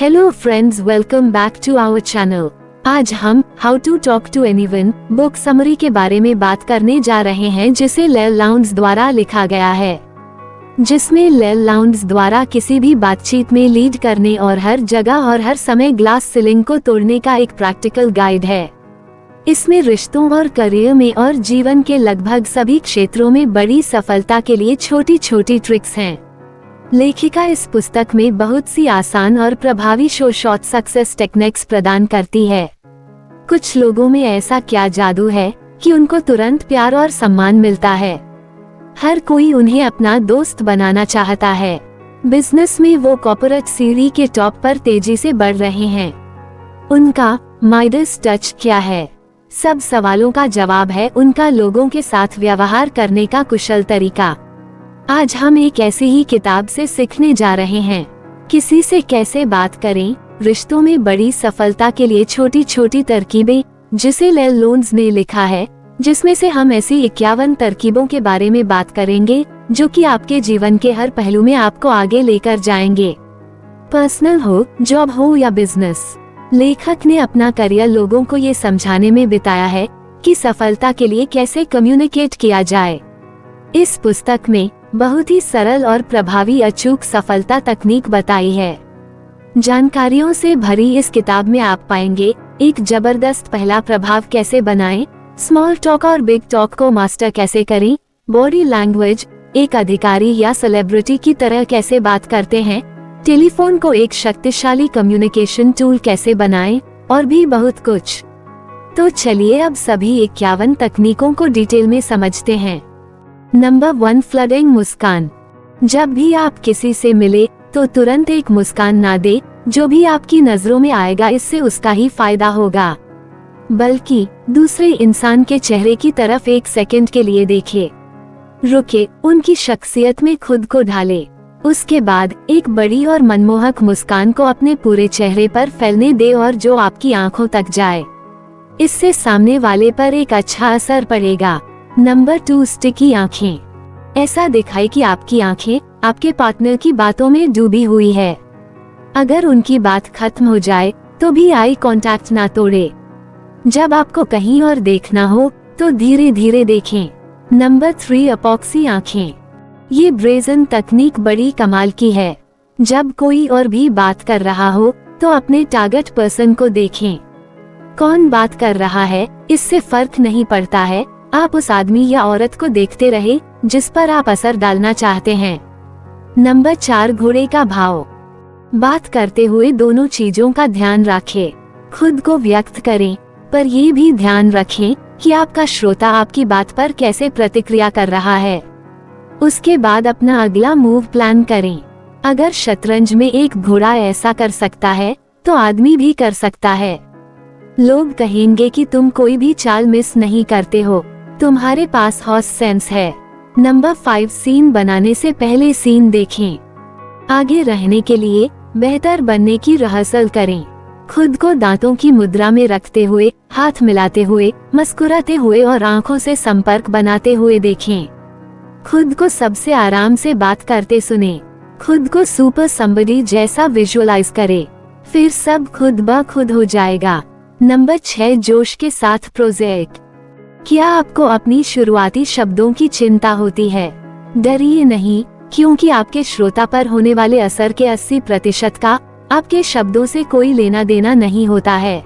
Hello friends, welcome back to our channel. आज हम how to talk to anyone book summary के बारे में बात करने जा रहे हैं, जिसे लेल लाउंस द्वारा लिखा गया है, जिसमें लेल लाउंस द्वारा किसी भी बातचीत में लीड करने और हर जगह और हर समय ग्लास सीलिंग को तोड़ने का एक प्रैक्टिकल गाइड है। इसमें रिश्तों और करियर में और जीवन के लगभग सभी क्षेत्रों में बड़ी सफलता के लिए छोटी छोटी ट्रिक्स हैं। लेखिका इस पुस्तक में बहुत सी आसान और प्रभावी शॉर्ट सक्सेस टेक्निक्स प्रदान करती है। कुछ लोगों में ऐसा क्या जादू है कि उनको तुरंत प्यार और सम्मान मिलता है। हर कोई उन्हें अपना दोस्त बनाना चाहता है। बिजनेस में वो कॉर्पोरेट सीढ़ी के टॉप पर तेजी से बढ़ रहे हैं। उनका माइडस टच क्या है? सब सवालों का जवाब है उनका लोगों के साथ व्यवहार करने का कुशल तरीका। आज हम एक ऐसी ही किताब से सीखने जा रहे हैं, किसी से कैसे बात करें, रिश्तों में बड़ी सफलता के लिए छोटी छोटी तरकीबें, जिसे लेल लाउंस ने लिखा है, जिसमें से हम ऐसी 51 तरकीबों के बारे में बात करेंगे जो कि आपके जीवन के हर पहलू में आपको आगे लेकर जाएंगे। पर्सनल हो, जॉब हो या बिजनेस, लेखक ने अपना करियर लोगों को ये समझाने में बिताया है कि सफलता के लिए कैसे कम्युनिकेट किया जाए। इस पुस्तक में बहुत ही सरल और प्रभावी अचूक सफलता तकनीक बताई है। जानकारियों से भरी इस किताब में आप पाएंगे एक जबरदस्त पहला प्रभाव कैसे बनाएं, स्मॉल टॉक और बिग टॉक को मास्टर कैसे करें, बॉडी लैंग्वेज, एक अधिकारी या सेलिब्रिटी की तरह कैसे बात करते हैं, टेलीफोन को एक शक्तिशाली कम्युनिकेशन टूल कैसे बनाएं और भी बहुत कुछ। तो चलिए अब सभी 51 तकनीकों को डिटेल में समझते हैं। नंबर 1, फ्लडिंग मुस्कान। जब भी आप किसी से मिले तो तुरंत एक मुस्कान ना दे। जो भी आपकी नजरों में आएगा इससे उसका ही फायदा होगा, बल्कि दूसरे इंसान के चेहरे की तरफ एक सेकंड के लिए देखिए, रुके, उनकी शख्सियत में खुद को ढाले। उसके बाद एक बड़ी और मनमोहक मुस्कान को अपने पूरे चेहरे पर फैलने दे और जो आपकी आंखों तक जाए। इससे सामने वाले पर एक अच्छा असर पड़ेगा। नंबर 2, स्टिकी आंखें। ऐसा दिखाए कि आपकी आंखें आपके पार्टनर की बातों में डूबी हुई है। अगर उनकी बात खत्म हो जाए तो भी आई कांटेक्ट ना तोड़े। जब आपको कहीं और देखना हो तो धीरे धीरे देखें। नंबर 3, अपॉक्सी आंखें। ये ब्रेजन तकनीक बड़ी कमाल की है। जब कोई और भी बात कर रहा हो तो अपने टारगेट पर्सन को देखें। कौन बात कर रहा है इससे फर्क नहीं पड़ता है, आप उस आदमी या औरत को देखते रहे जिस पर आप असर डालना चाहते हैं। नंबर 4, घोड़े का भाव। बात करते हुए दोनों चीजों का ध्यान रखें। खुद को व्यक्त करें, पर ये भी ध्यान रखें कि आपका श्रोता आपकी बात पर कैसे प्रतिक्रिया कर रहा है। उसके बाद अपना अगला मूव प्लान करें। अगर शतरंज में एक घोड़ा ऐसा कर सकता है तो आदमी भी कर सकता है। लोग कहेंगे कि तुम कोई भी चाल मिस नहीं करते हो, तुम्हारे पास हॉर्स सेंस है। नंबर 5, सीन बनाने से पहले सीन देखें। आगे रहने के लिए बेहतर बनने की रिहर्सल करें। खुद को दांतों की मुद्रा में रखते हुए, हाथ मिलाते हुए, मुस्कुराते हुए और आंखों से संपर्क बनाते हुए देखें। खुद को सबसे आराम से बात करते सुने। खुद को सुपर समबडी जैसा विजुअलाइज करे, फिर सब खुद ब खुद हो जाएगा। नंबर 6, जोश के साथ प्रोजेक्ट। क्या आपको अपनी शुरुआती शब्दों की चिंता होती है? डरिए नहीं, क्योंकि आपके श्रोता पर होने वाले असर के 80% का आपके शब्दों से कोई लेना देना नहीं होता है।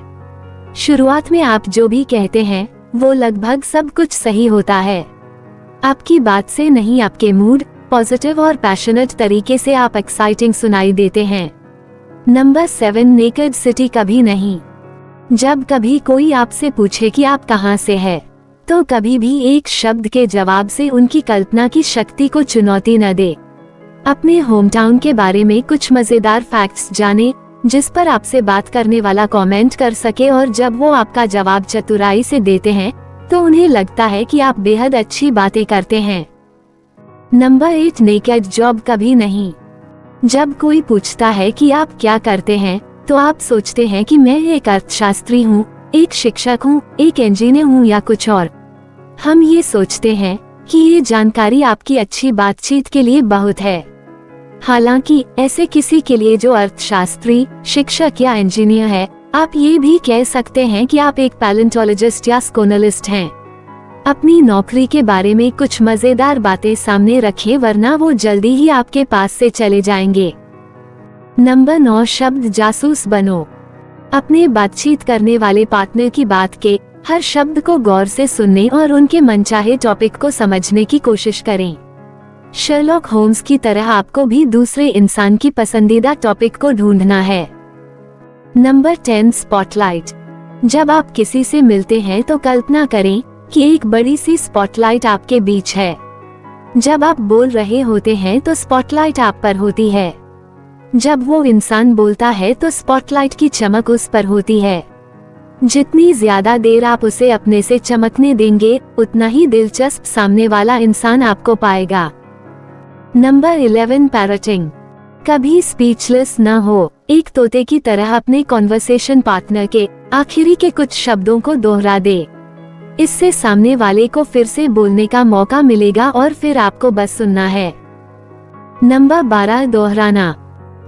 शुरुआत में आप जो भी कहते हैं वो लगभग सब कुछ सही होता है। आपकी बात से नहीं, आपके मूड, पॉजिटिव और पैशनेट तरीके से आप एक्साइटिंग सुनाई देते हैं। नंबर 7, नेकेड सिटी कभी नहीं। जब कभी कोई आपसे पूछे कि आप कहाँ से है, तो कभी भी एक शब्द के जवाब से उनकी कल्पना की शक्ति को चुनौती न दे। अपने होम टाउन के बारे में कुछ मजेदार फैक्ट्स जाने, जिस पर आपसे बात करने वाला कमेंट कर सके, और जब वो आपका जवाब चतुराई से देते हैं तो उन्हें लगता है कि आप बेहद अच्छी बातें करते हैं। नंबर 8, नेकेड जॉब कभी नहीं। जब कोई पूछता है कि आप क्या करते हैं तो आप सोचते हैं कि मैं एक अर्थशास्त्री हूँ, एक शिक्षक हूँ, एक इंजीनियर हूँ या कुछ और। हम ये सोचते हैं कि ये जानकारी आपकी अच्छी बातचीत के लिए बहुत है। हालांकि ऐसे किसी के लिए जो अर्थशास्त्री, शिक्षक या इंजीनियर है, आप ये भी कह सकते हैं कि आप एक पैलेंटोलॉजिस्ट या स्कोनलिस्ट हैं। अपनी नौकरी के बारे में कुछ मजेदार बातें सामने रखें, वरना वो जल्दी ही आपके पास से चले जाएंगे। नंबर 9, शब्द जासूस बनो। अपने बातचीत करने वाले पार्टनर की बात के हर शब्द को गौर से सुनने और उनके मनचाहे टॉपिक को समझने की कोशिश करें। शर्लॉक होम्स की तरह आपको भी दूसरे इंसान की पसंदीदा टॉपिक को ढूंढना है। Number 10, spotlight. जब आप किसी से मिलते हैं तो कल्पना करें कि एक बड़ी सी स्पॉटलाइट आपके बीच है। जब आप बोल रहे होते हैं तो स्पॉटलाइट आप पर होती है। जब वो इंसान बोलता है तो स्पॉटलाइट की चमक उस पर होती है। जितनी ज्यादा देर आप उसे अपने से चमकने देंगे, उतना ही दिलचस्प सामने वाला इंसान आपको पाएगा। नंबर 11, पैरटिंग। कभी स्पीचलेस न हो। एक तोते की तरह अपने कॉन्वर्सेशन पार्टनर के आखिरी के कुछ शब्दों को दोहरा दे। इससे सामने वाले को फिर से बोलने का मौका मिलेगा और फिर आपको बस सुनना है। नंबर 12, दोहराना।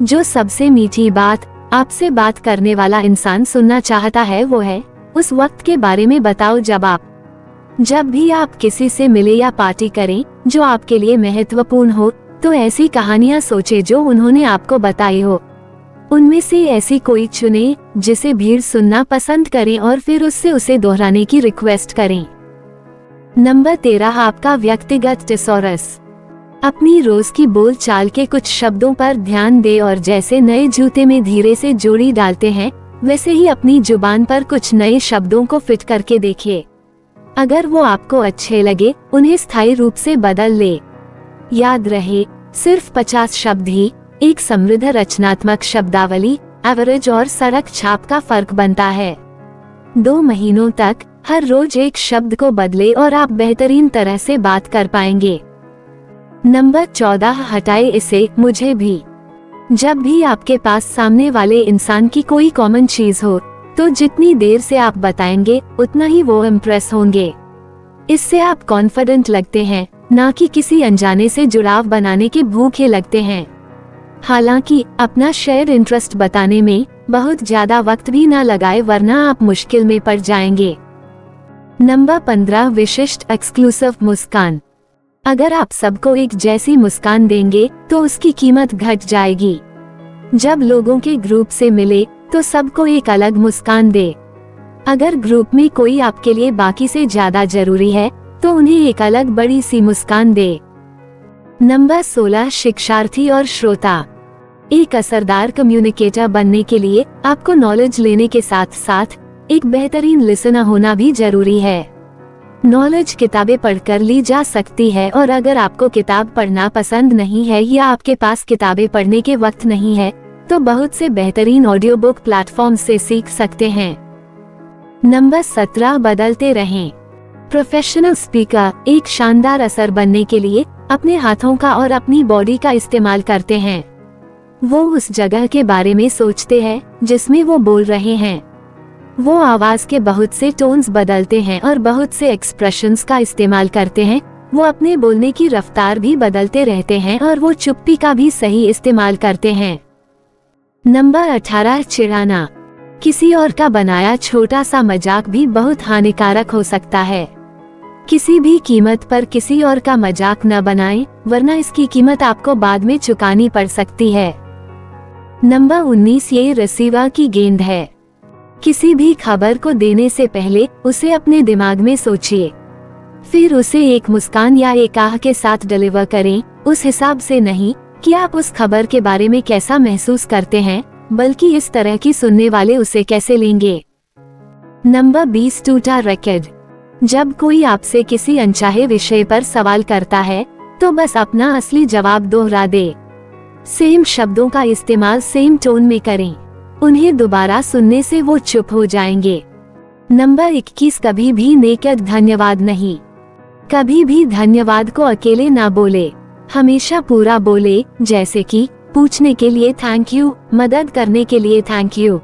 जो सबसे मीठी बात आपसे बात करने वाला इंसान सुनना चाहता है वो है, उस वक्त के बारे में बताओ जब भी आप किसी से मिले या पार्टी करें जो आपके लिए महत्वपूर्ण हो, तो ऐसी कहानियां सोचें जो उन्होंने आपको बताई हो। उनमें से ऐसी कोई चुनें जिसे भीड़ सुनना पसंद करें और फिर उससे उसे दोहराने की रिक्वेस्ट करें। नंबर 13, आपका व्यक्तिगत टेसोरस। अपनी रोज की बोल चाल के कुछ शब्दों पर ध्यान दे और जैसे नए जूते में धीरे से जोड़ी डालते हैं, वैसे ही अपनी जुबान पर कुछ नए शब्दों को फिट करके देखिए। अगर वो आपको अच्छे लगे, उन्हें स्थायी रूप से बदल ले। याद रहे, सिर्फ 50 शब्द ही एक समृद्ध रचनात्मक शब्दावली, एवरेज और सड़क छाप का फर्क बनता है। 2 महीनों तक हर रोज एक शब्द को बदले और आप बेहतरीन तरह से बात कर पाएंगे। नंबर 14, हटाए इसे मुझे भी। जब भी आपके पास सामने वाले इंसान की कोई कॉमन चीज हो, तो जितनी देर से आप बताएंगे उतना ही वो इम्प्रेस होंगे। इससे आप कॉन्फिडेंट लगते हैं, ना कि किसी अनजाने से जुड़ाव बनाने के भूखे लगते हैं। हालांकि अपना शेयर इंटरेस्ट बताने में बहुत ज्यादा वक्त भी ना लगाए, वरना आप मुश्किल में पड़ जाएंगे। नंबर 15, विशिष्ट एक्सक्लूसिव मुस्कान। अगर आप सबको एक जैसी मुस्कान देंगे तो उसकी कीमत घट जाएगी। जब लोगों के ग्रुप से मिले तो सबको एक अलग मुस्कान दे। अगर ग्रुप में कोई आपके लिए बाकी से ज्यादा जरूरी है तो उन्हें एक अलग बड़ी सी मुस्कान दे। नंबर 16, शिक्षार्थी और श्रोता। एक असरदार कम्युनिकेटर बनने के लिए आपको नॉलेज लेने के साथ साथ एक बेहतरीन लिसनर होना भी जरूरी है। नॉलेज किताबें पढ़कर ली जा सकती है, और अगर आपको किताब पढ़ना पसंद नहीं है या आपके पास किताबें पढ़ने के वक्त नहीं है, तो बहुत से बेहतरीन ऑडियो बुक प्लेटफॉर्म से सीख सकते हैं। नंबर 17, बदलते रहें। प्रोफेशनल स्पीकर एक शानदार असर बनने के लिए अपने हाथों का और अपनी बॉडी का इस्तेमाल करते हैं। वो उस जगह के बारे में सोचते हैं जिसमें वो बोल रहे हैं। वो आवाज के बहुत से टोन्स बदलते हैं और बहुत से एक्सप्रेशंस का इस्तेमाल करते हैं। वो अपने बोलने की रफ्तार भी बदलते रहते हैं और वो चुप्पी का भी सही इस्तेमाल करते हैं। नंबर 18, चिढ़ाना। किसी और का बनाया छोटा सा मजाक भी बहुत हानिकारक हो सकता है। किसी भी कीमत पर किसी और का मजाक न बनाएं, वरना इसकी कीमत आपको बाद में चुकानी पड़ सकती है। नंबर 19, ये रिसीवर की गेंद है। किसी भी खबर को देने से पहले उसे अपने दिमाग में सोचिए, फिर उसे एक मुस्कान या एक आह के साथ डिलीवर करें। उस हिसाब से नहीं कि आप उस खबर के बारे में कैसा महसूस करते हैं, बल्कि इस तरह की सुनने वाले उसे कैसे लेंगे। नंबर 20, टूटा रिकॉर्ड। जब कोई आपसे किसी अनचाहे विषय पर सवाल करता है तो बस अपना असली जवाब दोहरा दे। सेम शब्दों का इस्तेमाल सेम टोन में करें। उन्हें दोबारा सुनने से वो चुप हो जाएंगे। नंबर 21, कभी भी नेकेड धन्यवाद नहीं। कभी भी धन्यवाद को अकेले ना बोले, हमेशा पूरा बोले, जैसे कि पूछने के लिए थैंक यू, मदद करने के लिए thank you.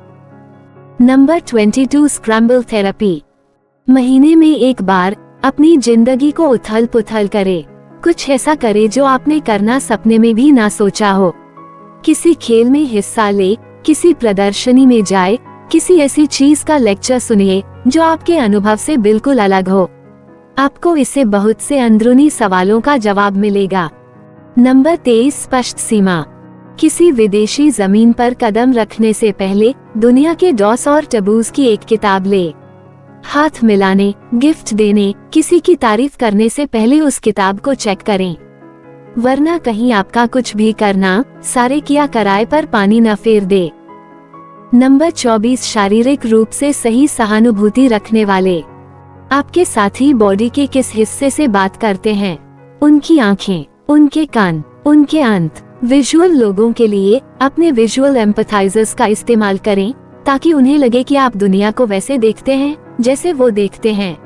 Number 22, scramble therapy. महीने में एक बार अपनी जिंदगी को उथल पुथल करे। कुछ ऐसा करे जो आपने करना सपने में भी ना सोचा हो। किसी खेल में हिस्सा ले, किसी प्रदर्शनी में जाए, किसी ऐसी चीज का लेक्चर सुनिए जो आपके अनुभव से बिल्कुल अलग हो। आपको इससे बहुत से अंदरूनी सवालों का जवाब मिलेगा। नंबर 23, स्पष्ट सीमा। किसी विदेशी जमीन पर कदम रखने से पहले दुनिया के डॉस और टबूज की एक किताब ले। हाथ मिलाने, गिफ्ट देने, किसी की तारीफ करने से पहले उस किताब को चेक करें, वरना कहीं आपका कुछ भी करना सारे किया कराए पर पानी न फेर दे। नंबर 24, शारीरिक रूप से सही सहानुभूति रखने वाले। आपके साथी बॉडी के किस हिस्से से बात करते हैं? उनकी आंखें, उनके कान, उनके अंत। विजुअल लोगों के लिए अपने विजुअल एम्पथाइजर्स का इस्तेमाल करें ताकि उन्हें लगे कि आप दुनिया को वैसे देखते हैं जैसे वो देखते हैं।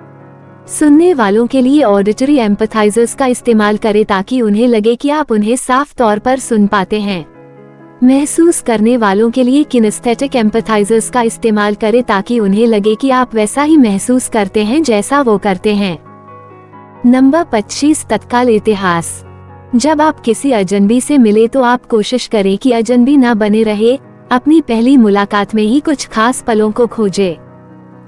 सुनने वालों के लिए ऑडिटरी एम्पथाइजर्स का इस्तेमाल करें ताकि उन्हें लगे कि आप उन्हें साफ तौर पर सुन पाते हैं। महसूस करने वालों के लिए किनेस्थेटिक एम्पथाइजर्स का इस्तेमाल करें ताकि उन्हें लगे कि आप वैसा ही महसूस करते हैं जैसा वो करते हैं। नंबर 25, तत्काल इतिहास। जब आप किसी अजनबी से मिले तो आप कोशिश करें कि अजनबी ना बने रहे। अपनी पहली मुलाकात में ही कुछ खास पलों को खोजें।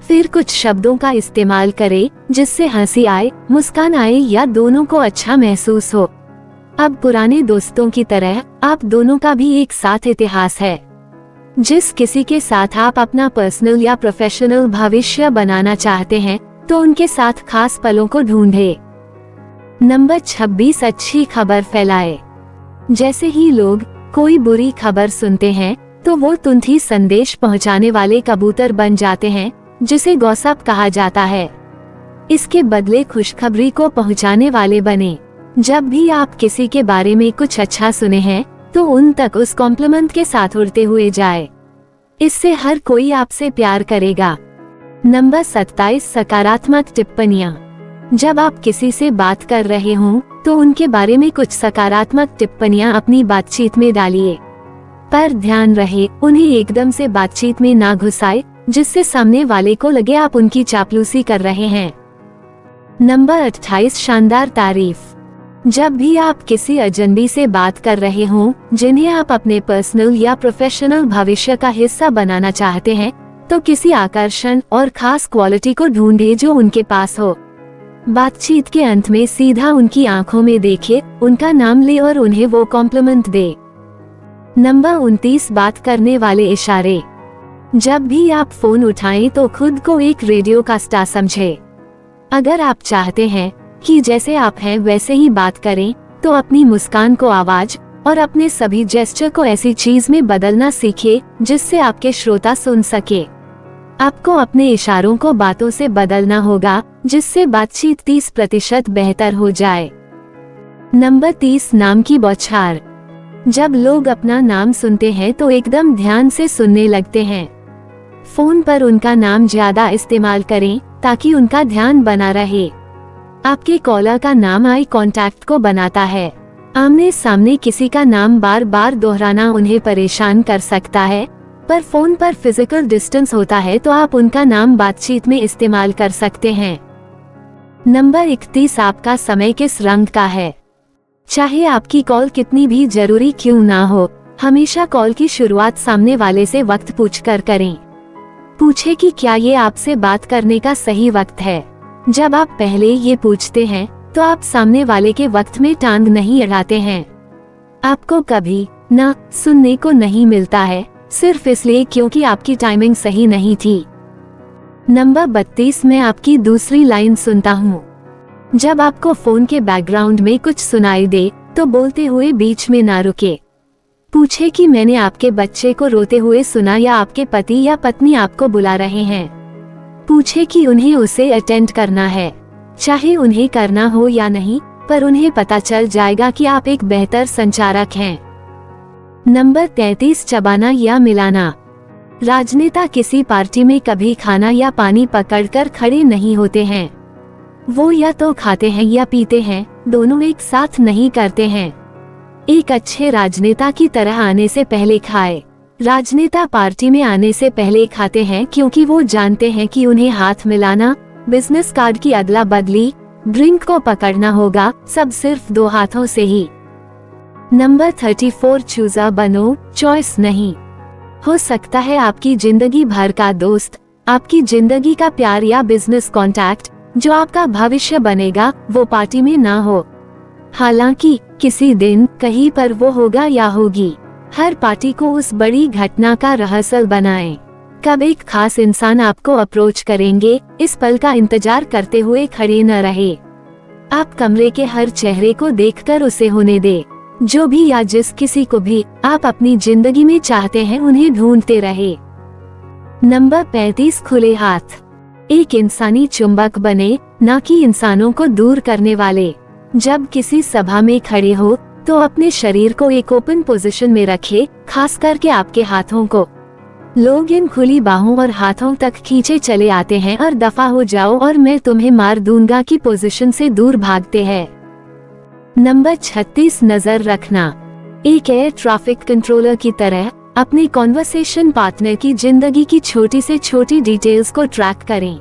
फिर कुछ शब्दों का इस्तेमाल करें जिससे हंसी आए, मुस्कान आए या दोनों को अच्छा महसूस हो। अब पुराने दोस्तों की तरह आप दोनों का भी एक साथ इतिहास है। जिस किसी के साथ आप अपना पर्सनल या प्रोफेशनल भविष्य बनाना चाहते हैं तो उनके साथ खास पलों को ढूंढें। नंबर 26, अच्छी खबर फैलाए। जैसे ही लोग कोई बुरी खबर सुनते हैं तो वो तुरंत ही संदेश पहुंचाने वाले कबूतर बन जाते हैं जिसे गॉसिप कहा जाता है। इसके बदले खुशखबरी को पहुंचाने वाले बने। जब भी आप किसी के बारे में कुछ अच्छा सुने हैं तो उन तक उस कॉम्प्लीमेंट के साथ उड़ते हुए जाए। इससे हर कोई आपसे प्यार करेगा। नंबर 27, सकारात्मक टिप्पणियां। जब आप किसी से बात कर रहे हों तो उनके बारे में कुछ सकारात्मक टिप्पणियां अपनी बातचीत में डालिए, पर ध्यान रहे उन्हें एकदम से बातचीत में ना घुसाए जिससे सामने वाले को लगे आप उनकी चापलूसी कर रहे हैं। नंबर 28, शानदार तारीफ। जब भी आप किसी अजनबी से बात कर रहे हों जिन्हें आप अपने पर्सनल या प्रोफेशनल भविष्य का हिस्सा बनाना चाहते हैं तो किसी आकर्षण और खास क्वालिटी को ढूंढे जो उनके पास हो। बातचीत के अंत में सीधा उनकी आंखों में देखिए, उनका नाम ले और उन्हें वो कॉम्प्लीमेंट दे। नंबर 29, बात करने वाले इशारे। जब भी आप फोन उठाएं तो खुद को एक रेडियो का स्टार समझें। अगर आप चाहते हैं कि जैसे आप हैं वैसे ही बात करें तो अपनी मुस्कान को आवाज और अपने सभी जेस्चर को ऐसी चीज में बदलना सीखिए जिससे आपके श्रोता सुन सके। आपको अपने इशारों को बातों से बदलना होगा जिससे बातचीत 30% बेहतर हो जाए। नंबर 30, नाम की बौछार। जब लोग अपना नाम सुनते हैं तो एकदम ध्यान से सुनने लगते हैं। फोन पर उनका नाम ज्यादा इस्तेमाल करें ताकि उनका ध्यान बना रहे। आपके कॉलर का नाम आई कांटेक्ट को बनाता है। आमने सामने किसी का नाम बार बार दोहराना उन्हें परेशान कर सकता है, पर फोन पर फिजिकल डिस्टेंस होता है तो आप उनका नाम बातचीत में इस्तेमाल कर सकते हैं। नंबर 31, आपका समय किस रंग का है। चाहे आपकी कॉल कितनी भी जरूरी क्यों ना हो, हमेशा कॉल की शुरुआत सामने वाले से वक्त पूछकर करें। पूछे कि क्या ये आपसे बात करने का सही वक्त है। जब आप पहले ये पूछते हैं तो आप सामने वाले के वक्त में टांग नहीं अड़ाते हैं। आपको कभी ना सुनने को नहीं मिलता है सिर्फ इसलिए क्योंकि आपकी टाइमिंग सही नहीं थी। नंबर 32, मैं आपकी दूसरी लाइन सुनता हूँ। जब आपको फोन के बैकग्राउंड में कुछ सुनाई दे तो बोलते हुए बीच में ना रुके। पूछे कि मैंने आपके बच्चे को रोते हुए सुना या आपके पति या पत्नी आपको बुला रहे हैं। पूछे कि उन्हें उसे अटेंड करना है, चाहे उन्हें करना हो या नहीं, पर उन्हें पता चल जाएगा कि आप एक बेहतर संचारक हैं। नंबर 33, चबाना या मिलाना। राजनेता किसी पार्टी में कभी खाना या पानी पकड़कर खड़े नहीं होते हैं। वो या तो खाते हैं या पीते हैं, दोनों एक साथ नहीं करते हैं। एक अच्छे राजनेता की तरह आने से पहले खाए। राजनेता पार्टी में आने से पहले खाते हैं क्योंकि वो जानते हैं कि उन्हें हाथ मिलाना, बिजनेस कार्ड की अदला बदली, ड्रिंक को पकड़ना होगा, सब सिर्फ 2 हाथों से ही। नंबर 34 चूज़र बनो, चॉइस नहीं। हो सकता है आपकी जिंदगी भर का दोस्त, आपकी जिंदगी का प्यार या बिजनेस कॉन्टैक्ट जो आपका भविष्य बनेगा वो पार्टी में ना हो। हालांकि किसी दिन कहीं पर वो होगा या होगी। हर पार्टी को उस बड़ी घटना का रिहर्सल बनाएं। कब एक खास इंसान आपको अप्रोच करेंगे, इस पल का इंतजार करते हुए खड़े न रहे। आप कमरे के हर चेहरे को देखकर उसे होने दे। जो भी या जिस किसी को भी आप अपनी जिंदगी में चाहते हैं उन्हें ढूंढते रहे। नंबर 35 खुले हाथ। एक इंसानी चुंबक बने, न कि इंसानों को दूर करने वाले। जब किसी सभा में खड़े हो तो अपने शरीर को एक ओपन पोजीशन में रखे, खास करके आपके हाथों को। लोग इन खुली बाहों और हाथों तक खींचे चले आते हैं और दफा हो जाओ और मैं तुम्हें मार दूंगा की पोजीशन से दूर भागते हैं। नंबर 36 नजर रखना। एक एयर ट्रैफिक कंट्रोलर की तरह अपने कॉन्वर्सेशन पार्टनर की जिंदगी की छोटी से छोटी डिटेल्स को ट्रैक करें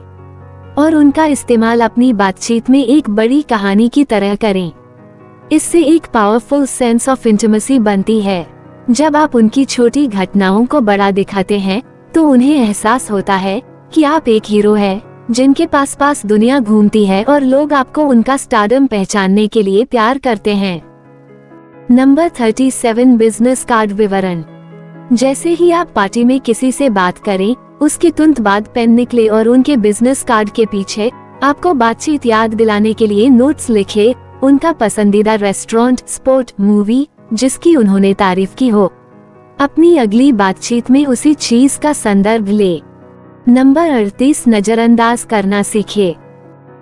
और उनका इस्तेमाल अपनी बातचीत में एक बड़ी कहानी की तरह करें। इससे एक पावरफुल सेंस ऑफ इंटिमेसी बनती है। जब आप उनकी छोटी घटनाओं को बड़ा दिखाते हैं तो उन्हें एहसास होता है कि आप एक हीरो हैं जिनके पास दुनिया घूमती है और लोग आपको उनका स्टारडम पहचानने के लिए प्यार करते हैं। नंबर 37 बिजनेस कार्ड विवरण। जैसे ही आप पार्टी में किसी से बात करें, उसके तुरंत बाद पेन निकले और उनके बिजनेस कार्ड के पीछे आपको बातचीत याद दिलाने के लिए नोट्स लिखे, उनका पसंदीदा रेस्टोरेंट, स्पोर्ट, मूवी जिसकी उन्होंने तारीफ की हो। अपनी अगली बातचीत में उसी चीज का संदर्भ ले। नंबर 38 नजरअंदाज करना सीखे।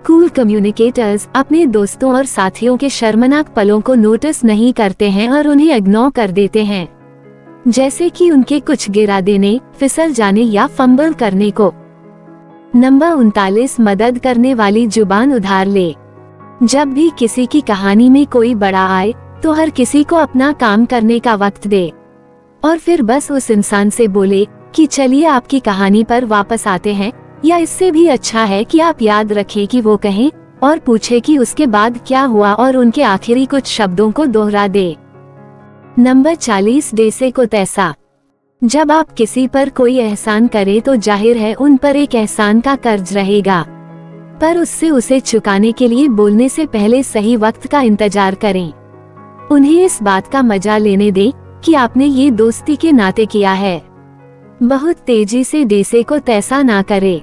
कूल कम्युनिकेटर्स अपने दोस्तों और साथियों के शर्मनाक पलों को नोटिस नहीं करते हैं और उन्हें इग्नोर कर देते हैं, जैसे कि उनके कुछ गिरा देने, फिसल जाने या फंबल करने को। नंबर 39 मदद करने वाली जुबान उधार ले। जब भी किसी की कहानी में कोई बड़ा आए तो हर किसी को अपना काम करने का वक्त दे और फिर बस उस इंसान से बोले कि चलिए आपकी कहानी पर वापस आते हैं, या इससे भी अच्छा है कि आप याद रखें कि वो कहें और पूछे कि उसके बाद क्या हुआ और उनके आखिरी कुछ शब्दों को दोहरा दे। नंबर 40 जैसे को तैसा। जब आप किसी पर कोई एहसान करें तो जाहिर है उन पर एक एहसान का कर्ज रहेगा, पर उससे उसे चुकाने के लिए बोलने से पहले सही वक्त का इंतजार करें। उन्हें इस बात का मजा लेने दें कि आपने ये दोस्ती के नाते किया है। बहुत तेजी से जैसे को तैसा ना करे।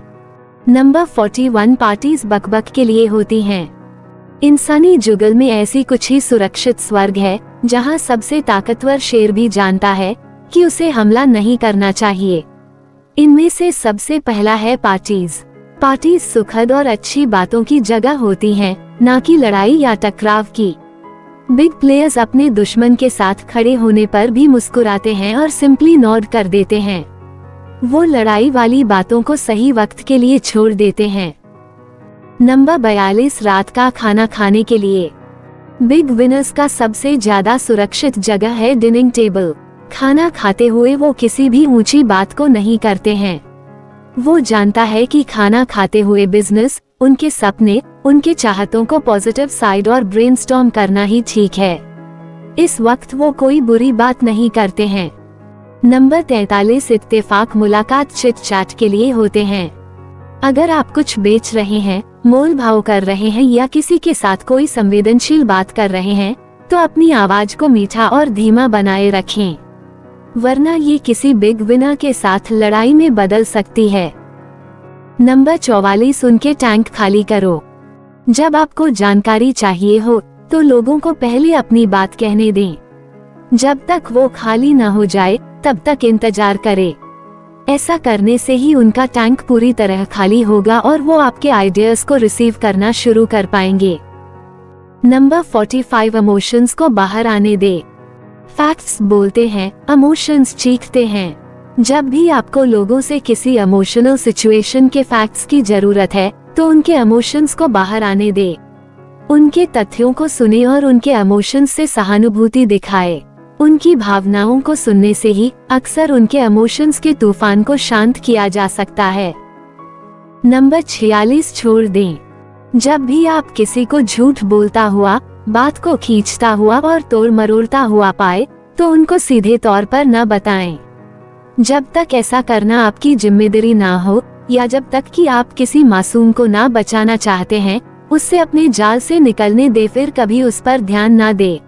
नंबर 41 पार्टीज बकबक के लिए होती हैं। इंसानी जुगल में ऐसी कुछ ही सुरक्षित स्वर्ग है जहां सबसे ताकतवर शेर भी जानता है कि उसे हमला नहीं करना चाहिए। इनमें से सबसे पहला है पार्टीज। पार्टीज सुखद और अच्छी बातों की जगह होती हैं, ना कि लड़ाई या टकराव की। बिग प्लेयर्स अपने दुश्मन के साथ खड़े होने पर भी मुस्कुराते हैं और सिंपली नॉड कर देते हैं। वो लड़ाई वाली बातों को सही वक्त के लिए छोड़ देते हैं। नंबर 42 रात का खाना खाने के लिए। बिग विनर्स का सबसे ज्यादा सुरक्षित जगह है डिनिंग टेबल। खाना खाते हुए वो किसी भी ऊंची बात को नहीं करते हैं। वो जानता है कि खाना खाते हुए बिजनेस, उनके सपने, उनके चाहतों को पॉजिटिव साइड और ब्रेनस्टॉर्म करना ही ठीक है। इस वक्त वो कोई बुरी बात नहीं करते हैं। नंबर 43 इत्तेफाक मुलाकात चिट चैट के लिए होते हैं। अगर आप कुछ बेच रहे हैं, मोल भाव कर रहे हैं या किसी के साथ कोई संवेदनशील बात कर रहे हैं तो अपनी आवाज को मीठा और धीमा बनाए रखें, वरना ये किसी बिग विनर के साथ लड़ाई में बदल सकती है। नंबर 44 उनके टैंक खाली करो। जब आपको जानकारी चाहिए हो तो लोगों को पहले अपनी बात कहने दें। जब तक वो खाली न हो जाए तब तक इंतजार करें। ऐसा करने से ही उनका टैंक पूरी तरह खाली होगा और वो आपके आइडियाज को रिसीव करना शुरू कर पाएंगे। नंबर 45 इमोशंस को बाहर आने दे। फैक्ट्स बोलते हैं, इमोशंस चीखते हैं। जब भी आपको लोगों से किसी इमोशनल सिचुएशन के फैक्ट्स की जरूरत है तो उनके इमोशंस को बाहर आने दे। उनके तथ्यों को सुने और उनके इमोशंस से सहानुभूति दिखाए। उनकी भावनाओं को सुनने से ही अक्सर उनके इमोशंस के तूफान को शांत किया जा सकता है। नंबर 46 छोड़ दें। जब भी आप किसी को झूठ बोलता हुआ, बात को खींचता हुआ और तोड़ मरोड़ता हुआ पाए, तो उनको सीधे तौर पर न बताएं। जब तक ऐसा करना आपकी जिम्मेदारी ना हो, या जब तक कि आप किसी मासूम को ना बचाना चाहते हैं, उससे अपने जाल से निकलने दे, फिर कभी उस पर ध्यान ना दे।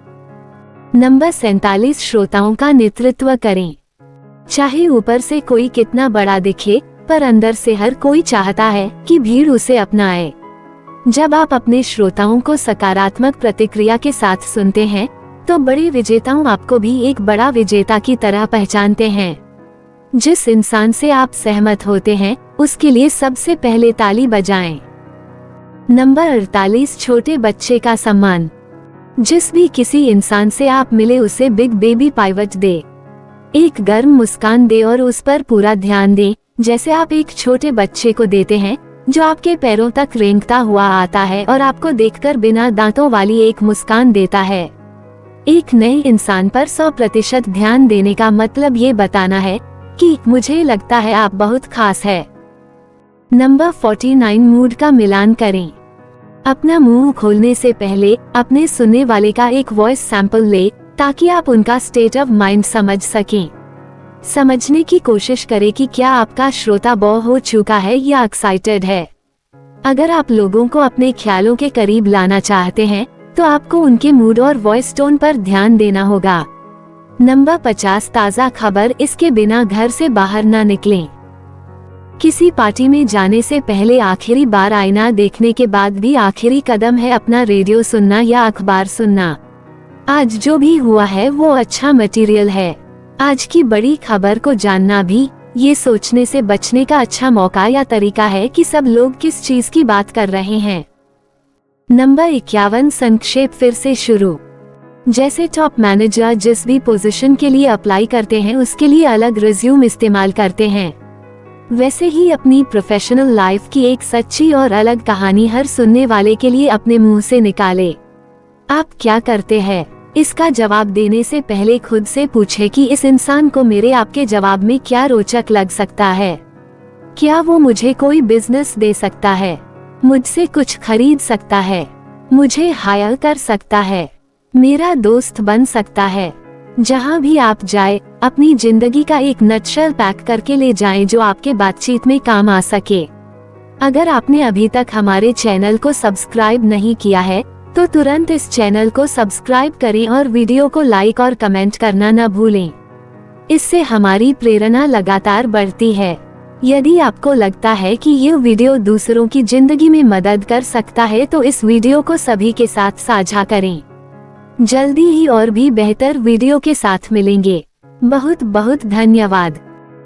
नंबर 47, श्रोताओं का नेतृत्व करें। चाहे ऊपर से कोई कितना बड़ा दिखे, पर अंदर से हर कोई चाहता है कि भीड़ उसे अपनाए। जब आप अपने श्रोताओं को सकारात्मक प्रतिक्रिया के साथ सुनते हैं, तो बड़े विजेताओं आपको भी एक बड़ा विजेता की तरह पहचानते हैं। जिस इंसान से आप सहमत होते हैं, उसके लिए सबसे पहले ताली बजाएं। नंबर 48, छोटे बच्चे का सम्मान। जिस भी किसी इंसान से आप मिले, उसे बिग बेबी पाइवट दे, एक गर्म मुस्कान दे और उस पर पूरा ध्यान दे, जैसे आप एक छोटे बच्चे को देते हैं जो आपके पैरों तक रेंगता हुआ आता है और आपको देखकर बिना दांतों वाली एक मुस्कान देता है। एक नए इंसान पर 100% ध्यान देने का मतलब ये बताना है कि मुझे लगता है आप बहुत खास है। नंबर 49, मूड का मिलान करें। अपना मुंह खोलने से पहले अपने सुनने वाले का एक वॉइस सैंपल ले, ताकि आप उनका स्टेट ऑफ माइंड समझ सकें। समझने की कोशिश करें कि क्या आपका श्रोता बोर हो चुका है या एक्साइटेड है। अगर आप लोगों को अपने ख्यालों के करीब लाना चाहते हैं, तो आपको उनके मूड और वॉइस टोन पर ध्यान देना होगा। नंबर 50, ताज़ा खबर, इसके बिना घर से बाहर ना निकलें। किसी पार्टी में जाने से पहले आखिरी बार आईना देखने के बाद भी आखिरी कदम है अपना रेडियो सुनना या अखबार सुनना। आज जो भी हुआ है वो अच्छा मटेरियल है। आज की बड़ी खबर को जानना भी ये सोचने से बचने का अच्छा मौका या तरीका है कि सब लोग किस चीज की बात कर रहे हैं। नंबर 51, संक्षेप फिर से शुरू। जैसे टॉप मैनेजर जिस भी पोजीशन के लिए अप्लाई करते हैं, उसके लिए अलग रिज्यूम इस्तेमाल करते हैं, वैसे ही अपनी प्रोफेशनल लाइफ की एक सच्ची और अलग कहानी हर सुनने वाले के लिए अपने मुंह से निकाले। आप क्या करते हैं? इसका जवाब देने से पहले खुद से पूछे कि इस इंसान को मेरे आपके जवाब में क्या रोचक लग सकता है। क्या वो मुझे कोई बिजनेस दे सकता है, मुझसे कुछ खरीद सकता है, मुझे हायर कर सकता है, मेरा दोस्त बन सकता है। जहाँ भी आप जाए, अपनी जिंदगी का एक नटशेल पैक करके ले जाएं जो आपके बातचीत में काम आ सके। अगर आपने अभी तक हमारे चैनल को सब्सक्राइब नहीं किया है, तो तुरंत इस चैनल को सब्सक्राइब करें और वीडियो को लाइक और कमेंट करना न भूलें। इससे हमारी प्रेरणा लगातार बढ़ती है। यदि आपको लगता है कि ये वीडियो दूसरों की जिंदगी में मदद कर सकता है, तो इस वीडियो को सभी के साथ साझा करें। जल्दी ही और भी बेहतर वीडियो के साथ मिलेंगे। बहुत बहुत धन्यवाद।